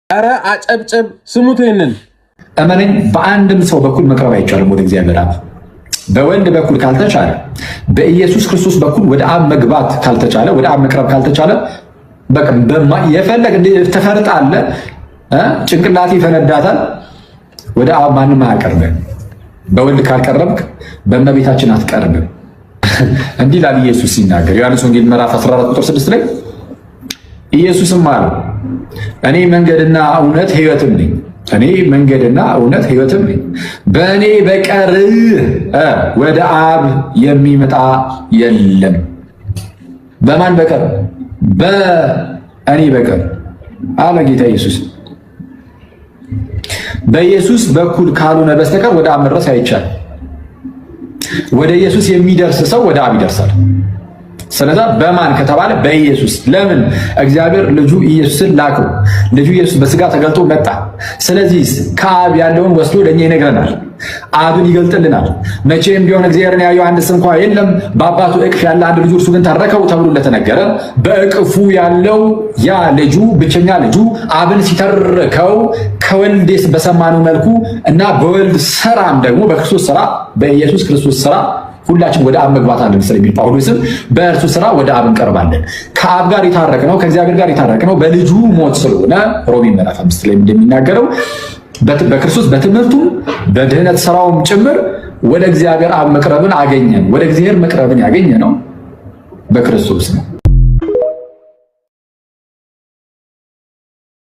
ኧረ አጨብጨብ ስሙት። ይሄንን እመነኝ፣ በአንድም ሰው በኩል መቅረብ አይቻልም ወደ እግዚአብሔር አብ። በወልድ በኩል ካልተቻለ፣ በኢየሱስ ክርስቶስ በኩል ወደ አብ መግባት ካልተቻለ፣ ወደ አብ መቅረብ ካልተቻለ በቃ የፈለግ ትፈርጣለህ፣ ጭንቅላት ይፈነዳታል። ወደ አብ ማንም አያቀርብም። በወልድ ካልቀረብክ በእመቤታችን አትቀርብም። እንዲህ ይላል ኢየሱስ ሲናገር ዮሐንስ ወንጌል ምዕራፍ 14 ቁጥር 6 ላይ ኢየሱስም አለው እኔ መንገድና እውነት ሕይወትም ነኝ። እኔ መንገድና እውነት ሕይወትም ነኝ። በእኔ በቀር ወደ አብ የሚመጣ የለም። በማን በቀር? በእኔ በቀር አለ ጌታ ኢየሱስ። በኢየሱስ በኩል ካልሆነ በስተቀር ወደ አብ መድረስ አይቻልም። ወደ ኢየሱስ የሚደርስ ሰው ወደ አብ ይደርሳል። ስለዛ በማን ከተባለ በኢየሱስ። ለምን? እግዚአብሔር ልጁ ኢየሱስን ላከው። ልጁ ኢየሱስ በስጋ ተገልጦ መጣ። ስለዚህ ከአብ ያለውን ወስዶ ለእኛ ይነግረናል፣ አብን ይገልጥልናል። መቼም ቢሆን እግዚአብሔርን ያየው አንድስ እንኳ የለም፣ በአባቱ እቅፍ ያለ አንድ ልጁ እርሱ ግን ተረከው ተብሎ እንደተነገረ በእቅፉ ያለው ያ ልጁ ብቸኛ ልጁ አብን ሲተርከው ከወልድ በሰማነው መልኩ እና በወልድ ስራም ደግሞ በክርስቶስ ስራ በኢየሱስ ክርስቶስ ስራ ሁላችን ወደ አብ መግባት አለን ስለሚል ጳውሎስም በእርሱ ስራ ወደ አብ እንቀርባለን። ከአብ ጋር የታረቅነው ከእግዚአብሔር ጋር የታረቅነው በልጁ ሞት ስለሆነ ሮሜ ምዕራፍ 5 ላይ እንደሚናገረው በክርስቶስ በትምህርቱም በድህነት ስራውም ጭምር ወደ እግዚአብሔር አብ መቅረብን አገኘን። ወደ እግዚአብሔር መቅረብን ያገኘ ነው በክርስቶስ ነው።